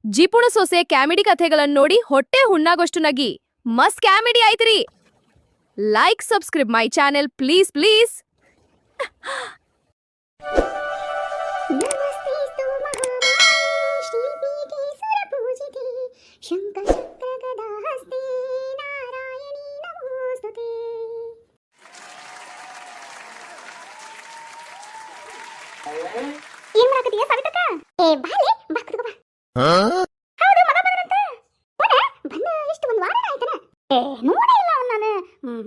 ಜಿಪುಣ ಸೊಸೆ ಕ್ಯಾಮಿಡಿ ಕಥೆಗಳನ್ನ ನೋಡಿ ಹೊಟ್ಟೆ ಹುಣ್ಣಾಗೋಷ್ಟು ನಗಿ ಮಸ್ತ್ ಕ್ಯಾಮಿಡಿ ಆಯ್ತ್ರಿ. Like subscribe my channel please please. ಏನ್ ಮಾಡಕತ್ತೀಯ ಸವಿತಕ್ಕ? ಏ ಬಾಲೆ ಬಾ ಕುತ್ಕೋ ಬಾ. ಹೌದು ಮಗ ಬಂದ್ರಂತ. ಬಂದ ಎಷ್ಟು ಒಂದು ವಾರ ಆಯ್ತನ. ಏ ನೋಡೇ ಇಲ್ಲ ಅವನ್ನ ನಾನು.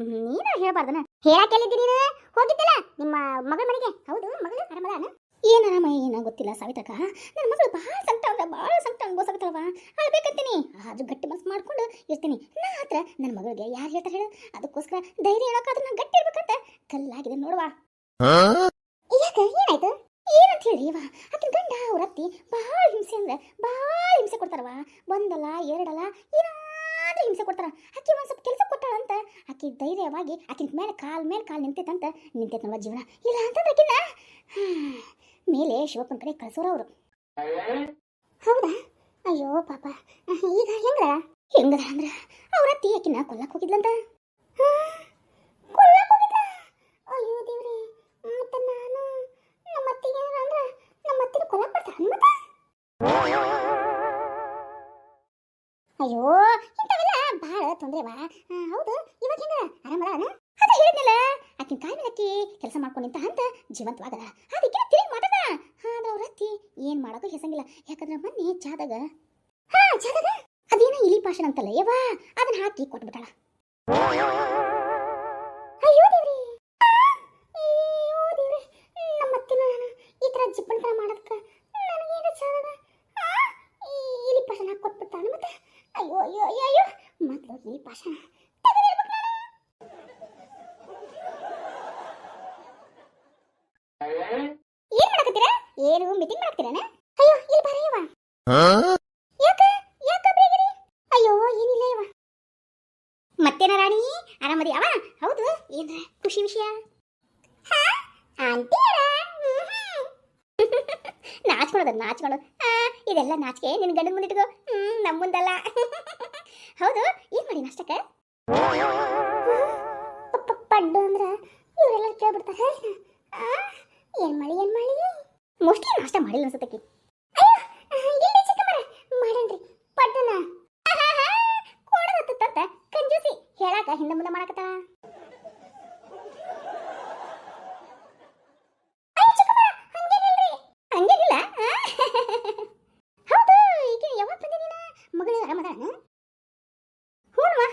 ನೀನ ಹೇಳ್ಬಾರ್ದನ. ಹೇಳಕ್ಕೆ ಎಲ್ಲಿದ್ದಿ ನೀನು? ಹೋಗಿದ್ದಿಲ್ಲ ನಿಮ್ಮ ಮಗಳ ಮನೆಗೆ. ಹೌದು ಮಗಳು ಆರಾಮದಾನ? ಏನ್ ಆರಾಮ ಏನ ಗೊತ್ತಿಲ್ಲ ಸವಿತಕ್ಕ. ನನ್ನ ಮಗಳು ಭಾಳ ಸಂಕಟ ಅನ್ಬೋಸಾಕತ್ತಳವ. ಅಳ್ಬೇಕಂತೀನಿ. ಅದು ಗಟ್ಟಿ ಮನಸ್ಸು ಮಾಡ್ಕೊಂಡು ಇರ್ತೀನಿ. ನಾ ಹತ್ರ ನನ್ನ ಮಗಳಿಗೆ ಯಾರು ಹೇಳ್ತಾರೆ ಹೇಳು? ಅದಕ್ಕೋಸ್ಕರ ಧೈರ್ಯ ಹೇಳೋಕ್ಕಾದ್ರೂ ನಾನು ಗಟ್ಟಿ ಇರ್ಬೇಕಂತ ಕಲ್ಲಾಗಿದೆ ನೋಡುವ. ಯಾಕೆ ಏನಾಯ್ತು? ಏನಂತ ಹೇಳಿ ಇವ ಆಕಿನ ಗಂಡ ಅವ್ರ ಅತ್ತಿ ಭಾಳ ಹಿಂಸೆ ಅಂದ್ರೆ ಭಾಳ ಹಿಂಸೆ ಕೊಡ್ತಾರವ. ಒಂದಲ್ಲ ಎರಡಲ್ಲ ಏನಾದ್ರೂ ಹಿಂಸೆ ಕೊಡ್ತಾರ. ಆಕಿ ಒಂದು ಸ್ವಲ್ಪ ಕೆಲಸ ಕೊಟ್ಟಾಳಂತ ಆಕಿ ಧೈರ್ಯವಾಗಿ ಆಕಿನ ಮೇಲೆ ಕಾಲ್ ನಿಂತೈತಂತ ನಿಂತೈತೆ ನಮ್ಮ ಜೀವನ. ಇಲ್ಲ ಅಂತಂದ್ರೆ ಆಕಿನ ಮೇಲೆ ಶಿವಪ್ಪನ ಕಡೆ ಕಳ್ಸೋರು ಅವರು. ಹೌದಾ? ಅಯ್ಯೋ ಪಾಪ. ಈಗ ಹೆಂಗದ ಅಂದ್ರೆ ಅವ್ರ ಅತ್ತಿ ಆಕಿನ ಕೊಲ್ಲಕ್ಕೆ ಹೋಗಿದ್ಲಂತ. ಕೊಲ್ಲಕ್ಕೆ ಹೋಗಿದ್ಲ? ಅಯ್ಯೋ ದೇವ್ರಿ. ಮತ್ತೆ ನಾನು ನಮ್ಮ ಅತ್ತಿಗೆ ಅಂದ್ರೆ ನಮ್ಮ ಅತ್ತಿನ ಕೊಲ್ಲಕ್ಕೆ ಬರ್ತಾರ ಮತ್ತೆ? ಅಯ್ಯೋ ಇಂಥವೆಲ್ಲ ಭಾಳ ತೊಂದ್ರೆವಾ. ಹೌದು ಇವಾಗ ಹೆಂಗ ಆರಾಮದಾನ? ಅದ ಹೇಳಿದ್ನಲ್ಲ ಆಕಿನ ಕಾಯಿ ಮೇಲೆ ಅಕ್ಕಿ ಕೆಲಸ ಮಾಡ್ಕೊಂಡು ನಿಂತ ಅಂತ ಜೀವಂತವಾಗಲ್ಲ. ಅದಕ್ಕೆ ತಿರುಗಿ ಮಾತಾಡ. ಆದ್ರೆ ಅವ್ರ ಅತ್ತಿ ಏನ್ ಮಾಡೋದು ಹೆಸಂಗಿಲ್ಲ. ಯಾಕಂದ್ರೆ ಮೊನ್ನೆ ಚಾದಾಗ ಅದೇನ ಇಲಿ ಪಾಷಣ ಅಂತಲ್ಲ ಯವ್ವ ಅದನ್ನ ಹಾಕಿ ಕೊಟ್ಬಿಟ್ಟಾಳ. ಅಯ್ಯೋ ದೇವ್ರಿ. ಅಯ್ಯೋ ದೇವ್ರಿ. ನಮ್ಮ ಅತ್ತಿನ ಈ ತರ ಜಿಪ್ಪಣ್ಣ ಮಾಡೋದಕ್ಕ ನನಗೇನು ಚಾದಾಗ ಇಲಿ ಪಾಷಣ ಹಾಕಿ ಕೊಟ್ಬಿಟ್ಟಾಳ ಮತ್ತೆ. ಅಯ್ಯೋ ಅಯ್ಯೋ ಅಯ್ಯೋ ಅಯ್ಯೋ ಮೊದಲು ಇಲಿ ಪಾಷಣ ಏನ್ ಮಾಡಕತ್ತೀರಾ? ಏನು ಮೀಟಿಂಗ್ ಮಾಡ್ತೀರಾನ? ಅಯ್ಯೋ ಇಲ್ಲಿ ಬರೆಯವ. ಯಾಕೆ ಅಯ್ಯೋ ಏನಿಲ್ಲ ಯವ್ವ. ಮತ್ತೇನ ರಾಣಿ ಆರಾಮದಿ ಅವ? ಹೌದು ಏನ್ರ ಖುಷಿ ವಿಷಯ? ನಾಚ್ಕೊಳ್ಳೋದು ಇದೆಲ್ಲ ನಾಚಿಕೆ ನಿನ್ ಗಂಡನ ಮುಂದಿಟ್ಕೋ. ನಮ್ಮ ಮುಂದಲ್ಲ. ಹೌದು ಏನ್ ಮಾಡಿ ನಾಷ್ಟಕ್ಕೆ? ಪಡ್ಡು ಅಂದ್ರ ಇವರೆಲ್ಲ ಕೇಳ್ಬಿಡ್ತಾರೆ. ಏನ್ ಮಾಡಿ ಮೋಸ್ಟ್ಲಿ ನಾಷ್ಟ ಮಾಡಿಲ್ಲ ಅನ್ಸತ್ತಕ್ಕಿ. ಮಾಡೇನ್ರಿ ಪಡ್ಡನ ಕೊಡದತ್ತ ಕಂಜೂಸಿ ಹೇಳಾಕ ಹಿಂದೆ ಮುಂದೆ ಮಾಡಕತ್ತ. ಹಂಗೇನಿಲ್ಲ. ಹೌದು ಈಗ ಯಾವಾಗ ಬಂದೆ ನೀನು? ಮಗಳು ಆರಾಮದ? ಹ್ಞೂನವ್ವ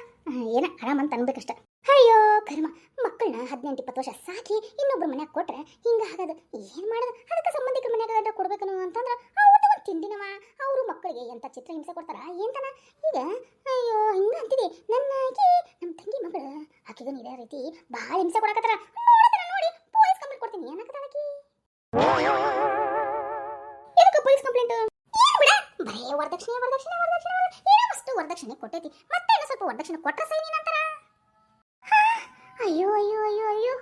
ಏನ ಆರಾಮಂತ ಅನ್ಬೇಕಷ್ಟ. ಅಯ್ಯೋ ಕರ್ಮ ಮಕ್ಕಳನ್ನ 18-20 ವರ್ಷ ಸಾಕಿ ಇನ್ನೊಬ್ರು ಮನ್ಯಾಗ ಕೊಟ್ರೆ ಹಿಂಗ ಆಗೋದು. ಏನ್ ಮಾಡೋದು? ಅದಕ್ಕೆ ಸಂಬಂಧಿಕರ ಮನ್ಯಾಗ ಕೊಡ್ಬೇಕನು ಅಂತಂದ್ರ ಅವತ್ತು ಒಂದು ತಿಂಡಿನವ. ಅವರು ಮಕ್ಕಳಿಗೆ ಎಂತ ಚಿತ್ರ ಹಿಂಸೆ ಕೊಡ್ತಾರ ಏಂತನ ಈಗ. ಅಯ್ಯೋ ಹಿಂಗ ಅಂತಿದೆ ನನ್ನ ನಮ್ಮ ತಂಗಿ ಮಗಳು ಆಕೆಗೂ ಇದೇ ರೀತಿ ಭಾಳ ಹಿಂಸೆ ಕೊಡಕತ್ತಾರ. ನೋಡಿ ಪೊಲೀಸ್ ಕಂಪ್ಲೇಂಟ್ ಕೊಡ್ತೀನಿ ಏನಾಗತ್ತ ಆಕಿ. ಎದಕ್ಕೆ ಪೊಲೀಸ್ ಕಂಪ್ಲೇಂಟ್? ಏನು ಬಿಡ ಬರೇ ವರದಕ್ಷಿಣೆ ಏನೋ ಅಷ್ಟು ವರದಕ್ಷಿಣೆ ಕೊಟ್ಟೈತಿ. ಮತ್ತೆ ಏನೋ ಸ್ವಲ್ಪ ವರದಕ್ಷಿಣೆ ಕೊಟ್ರ ಸೈ ನೀನು ಅಂತಾರ. ಅಯ್ಯೋ ಅಯ್ಯೋ ಅಯ್ಯೋ ಅಯ್ಯೋ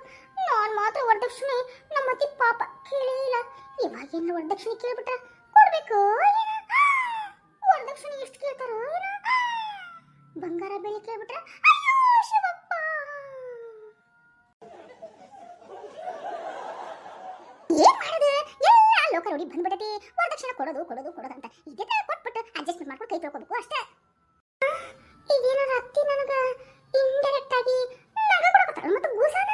ನಾನು ಮಾತ್ರ ವರದಕ್ಷಿಣೆ ನಮ್ಮ ಅತ್ತಿ ಪಾಪ ಕೇಳಿಲ್ಲ. ಇವಾಗೇನು ವರದಕ್ಷಿಣೆ ಕೇಳ್ಬಿಟ್ರ ಕೊಡ್ಬೇಕು. ವರದಕ್ಷಿಣೆ ಎಷ್ಟು ಕೇಳ್ತಾರೋ ಏನೋ. ಬಂಗಾರ ಬೆಲೆ ಕೇಳ್ಬಿಟ್ರ ಅಯ್ಯೋ ಶಿವಪ್ಪ. ಏನ್ ಮಾಡೋದು? ಎಲ್ಲ ಲೋಕ ನೋಡಿ ಬಂದ್ಬಿಡತಿ. ವರದಕ್ಷಿಣೆ ಕೊಡೋದು ಅಂತ ಇದೇ ಕೊಟ್ಬಿಟ್ಟು ಅಡ್ಜಸ್ಟ್ಮೆಂಟ್ ಮಾಡ್ಕೊಂಡು ಕೈ ತೊಳ್ಕೋಬೇಕು ಅಷ್ಟೇ. ಈಗೇನಾದ್ರು ಅತ್ತಿ ನನಗ ಇಂಡೈರೆಕ್ಟ್ ಆಗಿ ಮತ್ತೆ ಗೂಸಾನ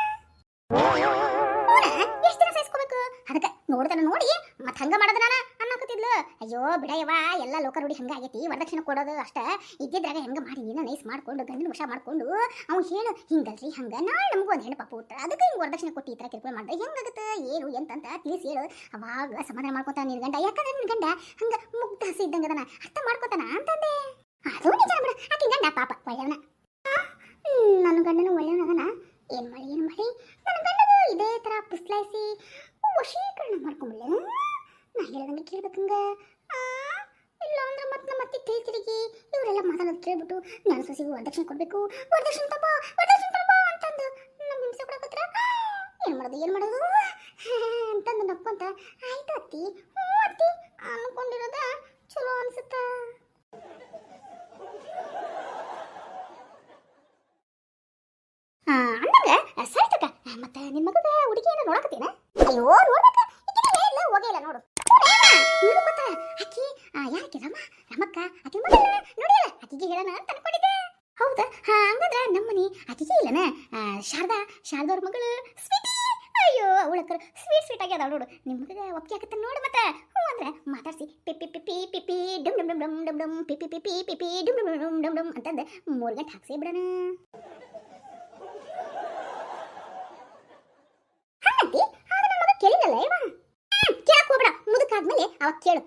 ಎಷ್ಟು ದಿನ ಸಹಿಸ್ಕೋಬೇಕು? ಅದಕ್ಕೆ ನೋಡ್ತಾನ ನೋಡಿ ಮತ್ತೆ ಹಂಗ ಮಾಡೋದು ನಾನು ಅನ್ನಕತ್ತಿದ್ಲು. ಅಯ್ಯೋ ಬಿಡಯವ್ವ ಎಲ್ಲ ಲೋಕ ನೋಡಿ ಹಂಗ ಆಗೈತಿ. ವರದಕ್ಷಿಣೆ ಕೊಡೋದು ಅಷ್ಟೇ ಇದ್ದಿದ್ರಾಗ ಹೆಂಗ ಮಾಡಿ ನೀನು ನೈಸ್ ಮಾಡ್ಕೊಂಡು ಗಂಡನ ವಶ ಮಾಡ್ಕೊಂಡು ಅವ್ನು ಹೇಳು ಹಿಂಗಲ್ರಿ ಹಂಗ ನಾಳೆ ನಮಗೂ ಒಂದು ಹೆಣ್ಣು ಪಾಪ ಹುಟ್ಟ ಅದಕ್ಕೆ ಹಿಂಗೆ ವರದಕ್ಷಿಣೆ ಕೊಟ್ಟು ಈ ಥರ ಕಿರ್ಕೊಂಡು ಮಾಡಿದ್ರೆ ಹೆಂಗಾಗುತ್ತೆ ಏನು ಎಂತಂತ ತಿಳಿಸಿ ಹೇಳು. ಅವಾಗ ಸಮಾಧಾನ ಮಾಡ್ಕೊತಾನ ನಿನ್ನ ಗಂಡ. ಯಾಕಂದ್ರೆ ನಿನ್ನ ಗಂಡ ಹಂಗ ಮುಗ್ಧ ಹಸಿ ಇದ್ದಂಗೆ ಅದನ್ನ ಅರ್ಥ ಮಾಡ್ಕೊತಾನ ಅಂತಂದೆ. ಅದು ನಿಜ ಬಿಡ. ಆಕಿನ ಗಂಡ ಪಾಪ ಒಳ್ಳೆಯವನ. ನನ್ನ ಗಂಡನು ಒಳ್ಳೆಯವನದನ. ಏನು ಮಾಡಿ ನನ್ನ ಗಂಡನು ಇದೇ ಥರ ಪುಸ್ಲಾಯಿಸಿ ವಶೀಕರಣ ಮಾಡ್ಕೊಂಬಿಡ್ಲೆ. ನಾ ಹೇಳ್ದಂಗೆ ಕೇಳ್ಬೇಕಂಗ. ಇಲ್ಲ ಅಂದ್ರೆ ಮತ್ತೆ ನಮ್ಮ ಅತ್ತಿ ತಿರುಗಿ ಇವರೆಲ್ಲ ಮಾತಾಡೋದು ಕೇಳ್ಬಿಟ್ಟು ನಾನು ಸೊಸಿಗೂ ವರದಕ್ಷಿಣೆ ಕೊಡಬೇಕು ವರದಕ್ಷಿಣೆ ತಪ್ಪ ಅಂತಂದು ನಮ್ಮ ಹಿಂಸೆ ಕೊಡಕತ್ರ. ಏನು ಮಾಡೋದು ಅಂತಂದು ನಕ್ಕೊಂತ ಆಯ್ತು ಅತ್ತಿ ಹ್ಞೂ ಅತ್ತಿ ಅನ್ಕೊಂಡಿರೋದ ಚಲೋ ಅನ್ಸುತ್ತ. ಮತ್ತೆ ನಿನ್ ಮಗದ ಹುಡುಗಿಯನ್ನ ನೋಡಕತ್ತೀನ? ಅಯ್ಯೋ ನೋಡ್ಬೇಕ, ಈಕಿನ ಇಲ್ಲ ಹೋಗೇ ಇಲ್ಲ ನೋಡು. ನೋಡು ಮತ್ತ ಆಕಿ ಯಾಕೆ ರಮಕ್ಕ ಆಕಿ ಮಗಳ ನೋಡಿಲ್ಲ, ಆಕಿಗೆ ಹೇಳೋಣ ಅಂತ ಅನ್ಕೊಂಡಿದ್ದೆ. ಹೌದಾ? ಹಂಗಂದ್ರ ನಮ್ಮನಿ ಆಕಿಗೆ ಇಲ್ಲನ ಶಾರದವ್ರ ಮಗಳು ಸ್ವೀಟಿ. ಅಯ್ಯೋ ಅವಳಕ್ಕರ ಸ್ವೀಟ್ ಆಗಿ ಅದಾವ ನೋಡು. ನಿಮ್ಮ ಮಗ ಒಪ್ಪಿಗೆ ಆಗತ್ತ ನೋಡು. ಮತ್ತೆ ಹ್ಞೂ ಅಂದ್ರೆ ಮಾತಾಡ್ಸಿ ಪಿಪಿ ಪಿಪಿ ಪಿಪಿ ಡಮ್ ಡಮ್ ಡಮ್ ಡಮ್ ಡಮ್ ಡಮ್ ಪಿಪಿ ಪಿಪಿ ಪಿಪಿ ಡಮ್ ಡಮ್ ಡಮ್ ಡಮ್ ಡಮ್ ಅಂತಂದು 3 ಗಂಟೆ ಹಾಕ್ಸೇ ಬಿಡೋಣ. ಹಾಗಂತಿ ಆದ್ರೆ ನಮ್ಮ ಮಗ ಕೇಳಿನಲ್ಲ ಇವ. ಕೇಳಕ್ ಹೋಗ್ಬೇಡ, ಮುದುಕಾದ್ಮೇಲೆ ಅವಾಗ ಕೇಳು.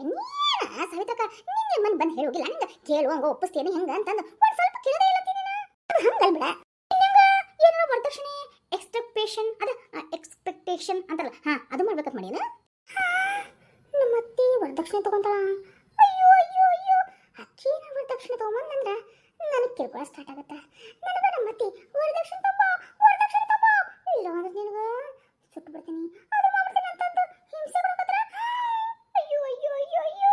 ನೀನ ಸವಿತಕ್ಕ ನಿನ್ನೆ ಮನ್ ಬಂದು ಹೇಳೋಗಿಲ್ಲ ನಂಗೆ ಕೇಳು ಹಂಗ ಒಪ್ಪಿಸ್ತೇನೆ ಹೆಂಗ ಅಂತಂದು ಒಂದು ಸ್ವಲ್ಪ ಕೇಳದೇ ಇಲ್ಲ ನೀನು. ಹಂಗಲ್ಬಿಡ ಏನೋ ವರದಕ್ಷಿಣೆ ಎಕ್ಸ್ಪೆಕ್ಟೇಷನ್ ಅಂತಲ್ಲ, ಅದು ಮಾಡ್ಬೇಕಂತ ಮಾಡೀನ. ನಮ್ಮ ಅತ್ತಿ ವರದಕ್ಷಿಣೆ ತಗೊಂತಾಳ. ಅಯ್ಯೋ ಅಯ್ಯೋ ಅಯ್ಯೋ ಅಕ್ಕೇನ ವರದಕ್ಷಿಣೆ ತಗೊಂಬಂದ್ರೆ ನನಗೆ ಕಿರ್ಕೊಳ ಸ್ಟಾರ್ಟ್ ಆಗತ್ತೆ. ನನಗೆ ನಮ್ಮ ಅತ್ತಿ ವರದಕ್ಷಿಣೆ ತಗೊಂಬ ಇಲ್ಲ ಅಂದ್ರೆ ನಿನಗೆ ಸುಟ್ಟು ಬಿಡ್ತೀನಿ, ಅದು ಮಾಡ್ಬಿಡ್ತೀನಿ ಅಂತಂದು ಹಿಂಸೆ ಕೊಡಕತ್ರ. ಅಯ್ಯೋ ಅಯ್ಯೋ ಅಯ್ಯೋ ಅಯ್ಯೋ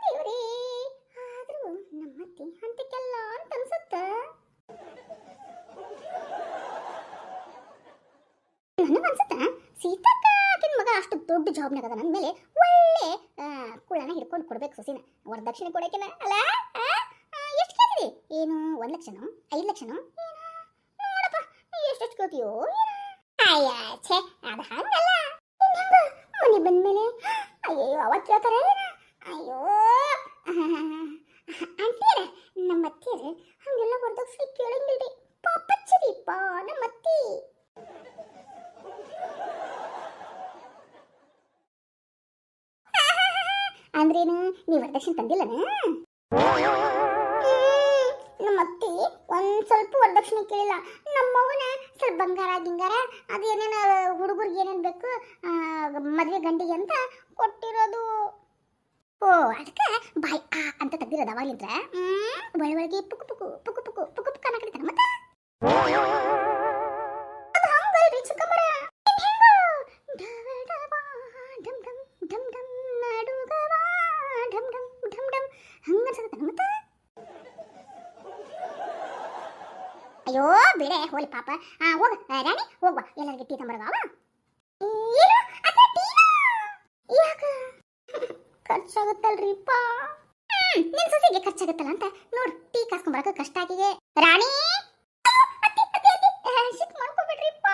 ದೇವ್ರೇ. ಆದ್ರೂ ನಮ್ಮ ಅತ್ತಿ ಅಂತಿಕ್ಕೆಲ್ಲ ಅಂತ ಅನ್ಸುತ್ತ. ನನಗನ್ಸುತ್ತ ಸೀತಕ್ಕ ಆಕಿನ ಮಗ ಅಷ್ಟು ದೊಡ್ಡ ಜಾಬ್ನಾಗ ಅದ. ನನ್ನ ಮೇಲೆ ಒಳ್ಳೆ ಕುಳನ ಹಿಡ್ಕೊಂಡು ಕೊಡ್ಬೇಕು ಸೊಸಿನ. ವರದಕ್ಷಿಣೆ ಕೊಡೋಕೆನ ಅಲ್ಲ. ಎಷ್ಟು ಕೇಳ್ತೀವಿ? ಏನು 1 ಲಕ್ಷನೋ 5 ಲಕ್ಷನೋ ಏನು ನೋಡಪ್ಪ, ಎಷ್ಟೆಷ್ಟು ಕೇಳ್ತೀಯೋ ಅಯ್ಯ ಛೇ ಅದು ಹಂಗಲ್ಲ. ಮನೆ ಬಂದ್ಮೇಲೆ ಅಯ್ಯೋ ಅವತ್ತು ಕೇಳ್ತಾರೆ. ಅಯ್ಯೋ ಅಂತೀರ ನಮ್ಮ ಅತ್ತಿಯರ ಹಂಗೆಲ್ಲ ವರದಕ್ಷಿಣೆ ಕೇಳಂಗಿಲ್ರಿ. ಪಾಪಚ್ಚರಿಪ್ಪ ನಮ್ಮ ಅತ್ತಿ. ಅಂದ್ರೇನು ನೀ ವರದಕ್ಷಿಣೆ ತಂದಿಲ್ಲನ? ನಮ್ಮ ಅತ್ತಿ ಒಂದ್ ಸ್ವಲ್ಪ ವರದಕ್ಷಿಣೆ ಕೇಳಿಲ್ಲ. ನಮ್ಮವನ ಸ್ವಲ್ಪ ಬಂಗಾರ ಗಿಂಗಾರ ಅದು ಏನೇನು ಹುಡುಗರಿಗೆ ಏನೇನು ಬೇಕು ಮದುವೆ ಗಂಡಿಗೆ ಅಂತ ಕೊಟ್ಟಿರೋದು. ಓ ಅದಕ್ಕೆ ಬಾಯ್ ಅಂತ ತೆಗ್ದಿರೋದು ಅವಾಗಲಿಂದ್ರ ಒಳಗೆ ಪುಕ್ಕು ಪುಕ್ಕು ಪುಕ್ಕು ಪುಕ್ಕು ಪುಕ್ಕು ಪುಕ್ಕ ಅನ್ನಕತ್ತಾನ. ಮತ್ತೆ ಅದು ಹಂಗಲ್ರಿ ಚಿಕ್ಕಮ್ಮರ. ಢಮ್ ಢಮ್ ನಡುಗವ ಢಮ್ ಢಮ್ ಢಮ್ ಢಮ್ ಹಂಗ ಅನ್ಸಕತ್ತಾನ. ಮತ್ತೆ ಅಯ್ಯೋ ಬೇಡ ಹೋಲಿ ಪಾಪ. ಹೋಗ ರಾಣಿ ಹೋಗ್ಬಾ, ಎಲ್ಲರಿಗೆ ಟೀ ತಂಬರಗಾವ. ಏನು ಯಾಕ ಖರ್ಚಾಗುತ್ತಲ್ರಿಪ್ಪ? ನಿನ್ ಸೊಸೆಗೆ ಖರ್ಚಾಗುತ್ತಲ್ಲ ಅಂತ ನೋಡು ಟೀ ಕಾಸ್ಕೊಂಬರಕ ಕಷ್ಟ ಆಗಿದೆ. ರಾಣಿ ಸಿಟ್ ಮಾಡ್ಕೊಬೇಡ್ರಿಪ್ಪ.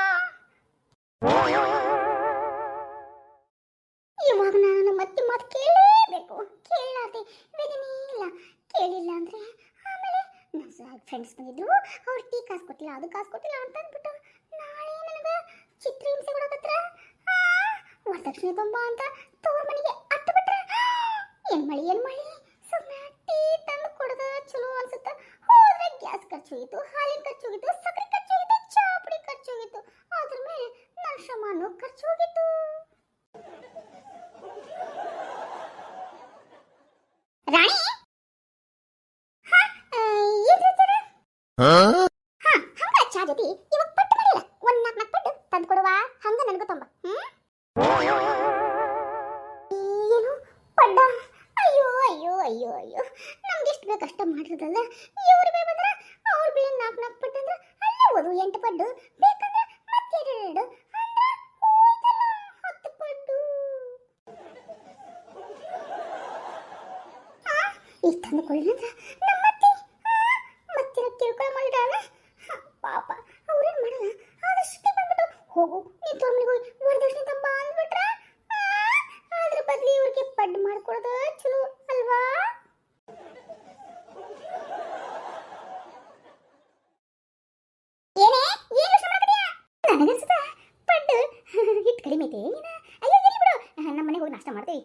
ಇವಾಗ ನಾನು ನಮ್ಮ ಅತ್ತಿ ಮಾತು ಕೇಳಲೇಬೇಕು. ಕೇಳಾದೆ ವೇದನೆ ಇಲ್ಲ. ಕೇಳಿಲ್ಲ ಅಂದ್ರೆ ಆಮೇಲೆ ನನ್ನ ಫ್ರೆಂಡ್ಸ್ ಬಂದಿದ್ರು, ಅವ್ರು ಟೀ ಕಾಸು ಕೊಟ್ಟಿಲ್ಲ ಅದು ಕಾಸು ಕೊಟ್ಟಿಲ್ಲ ಅಂತ ಅಂದ್ಬಿಟ್ಟು ನಾಳೆ ನನಗೆ ಚಿತ್ರ ಹಿಂಸೆ ಕೊಡಕತ್ರ. ವರದಕ್ಷಿಣೆ ತೊಂಬ ಅಂತ ತವ್ರ ಮನೆಗೆ ಅಟ್ಟು ಬಿಟ್ರೆ ಏನ್ ಮಳಿ ಸುಮ್ಮನೆ ಟೀ ತಂದು ಕೊಡದ ಚಲೋ ಅನ್ಸುತ್ತ. ಹೋದ್ರೆ ಗ್ಯಾಸ್ ಖರ್ಚು ಹೋಗಿತ್ತು, ಹಾಲಿನ ಖರ್ಚು ಹೋಗಿತ್ತು, ಸಕ್ಕರೆ ಖರ್ಚು ಹೋಗಿತ್ತು, ಚಾಪುಡಿ ಖರ್ಚು ಹೋಗಿತ್ತು, ಅದ್ರ ಮೇಲೆ ನನ್ನ ಶ್ರಮನೂ ಖರ್ಚು ಹೋಗಿತ್ತು. ರಾಣಿ ಹಂಗ ಚಾ ಜೊತೆ ಇವಾಗ ಪಟ್ಟು ಮಾಡಿಲ್ಲ 1-4 ಪಟ್ಟು ತಂದು ಕೊಡುವ ಹಂಗ ನನಗೂ ತೊಂಬ. ಏನು ಪಡ್ಡ? ಅಯ್ಯೋ ಅಯ್ಯೋ ಅಯ್ಯೋ ಅಯ್ಯೋ ನಮ್ಗೆ ಎಷ್ಟು ಬೇಕು ಅಷ್ಟ ಮಾಡಿರೋದಲ್ಲ. ಇವ್ರ ಬೇ ಬಂದ್ರ ಅವ್ರ ಬೇ 4 ಪಟ್ಟು ಅಂದ್ರೆ ಅಲ್ಲೇ ಓದು 8 ಪಡ್ಡು ಬೇಕಂದ್ರೆ ಮತ್ತೆ 2 ಅಂದ್ರೆ 10 ಪಡ್ಡು. ಈ ತಂದು ಕೊಳ್ಳಿನಂದ್ರ ನಮ್ಮತ್ತಿ ಮತ್ತೆ ತಿಳ್ಕೊಳ್ಳೋ ಮಾಡಿದಾಳ. ಪಾಪ ಅವ್ರೇನ್ ಮಾಡಲ್ಲ. ಆದಷ್ಟು ಬಂದ್ಬಿಟ್ಟು ಹೋಗು ನೀ ತೋರ್ಮನಿಗೆ ಹೋಗಿ ವರದಕ್ಷಿಣೆ ತಂಬ ಅಂದ್ಬಿಟ್ರ ಅದ್ರ ಬದ್ಲಿ ಇವ್ರಿಗೆ ಪಡ್ಡು ಮಾಡ್ಕೊಡೋದು ಚಲೋ ಅಲ್ವಾ? ಏನೇ ಏನು ಯೋಚನೆ ಮಾಡಕತ್ತೀಯ? ನನಗನ್ಸುತ್ತ ಪಡ್ಡು ಹಿಟ್ಟು ಕಡಿಮೆ ಐತೆ ನೀನ. ಅಯ್ಯೋ ಎಲ್ಲಿ ಬಿಡು, ನಮ್ಮ ಮನೆಗೆ ಹೋಗಿ ನಾಷ್ಟ ಮಾಡ್ತೀವಿ.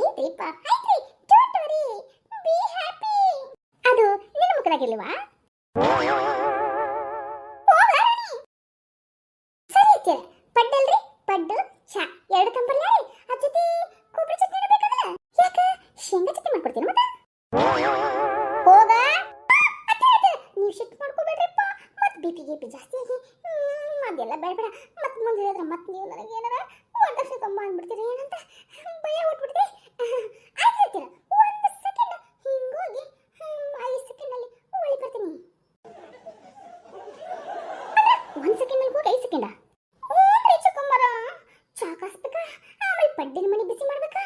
ಐತ್ರಿಪ್ಪ ಐತ್ರಿ, ಡೋಂಟ್ ವರಿ, ಬಿ ಹ್ಯಾಪಿ. ಅದು ನಿನ್ನ ಮುಖದಾಗಿರ್ಲಿವಾ? ಸರಿ ಐತೆ ಪಡ್ಡಲ್ರಿ, ಪಡ್ಡು ಚಾ 2 ತಂಬರ್ಲ. ಅದ್ರ ಜೊತೆ ಕೊಬ್ಬರಿ ಚಟ್ನಿ ಬೇಕಲ್ಲ. ಯಾಕೆ ಶೇಂಗಾ ಚಟ್ನಿ ಮಾಡ್ಕೊಡ್ತೀನಿ ಮತ್ತೆ. ಹೋಗ ನೀವು ಶಿಫ್ಟ್ ಮಾಡ್ಕೋಬೇಡ್ರಿಪ್ಪ. ಮತ್ತೆ ಬಿ ಪಿ ಜಾಸ್ತಿ ಆಗಿ ಅದೆಲ್ಲ ಬೇಡ ಬೇಡ. ಮತ್ತೆ ಮುಂದೆ ಹೇಳಿದ್ರೆ ಮತ್ತೆ ನೀವು ನನಗೆ ಏನಾರ ವರದಕ್ಷಿಣೆ ತೊಂಬ ಅಂದ್ಬಿಡ್ತೀರಿ ಏನಂತ ಭಯ ಹುಟ್ಬಿಡ್ತೀರಿ. ಆಯ್ತು 1 ಸೆಕೆಂಡ್ ಹಿಂಗೋಗಿ 5 ಸೆಕೆಂಡಲ್ಲಿ ಒಳ್ಳೆ ಬರ್ತೀನಿ. ಕಸ್ಬೇಕ, ಆಮೇಲೆ ಪಡ್ಡಿನ ಮಣಿ ಬಿಸಿ ಮಾಡ್ಬೇಕ,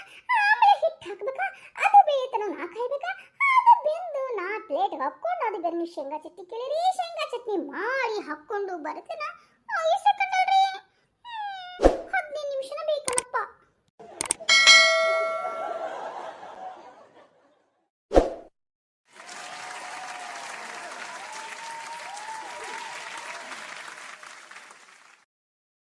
ಆಮೇಲೆ ಹಿಟ್ಟು ಹಾಕ್ಬೇಕ, ಅದು ಬೇಯತನ ನಾ ಕಾಯ್ಬೇಕ, ಅದು ಬೆಂದು ನಾ ಪ್ಲೇಟ್ ಹಾಕೊಂಡು ಅದು ಬೆನ್ನು ಶೇಂಗಾ ಚಟ್ನಿ ಕೇಳಿರಿ ಶೇಂಗಾ ಚಟ್ನಿ ಮಾಡಿ ಹಾಕೊಂಡು ಬರ್ತೇನ ಇಷ್ಟಕ್ಕೆ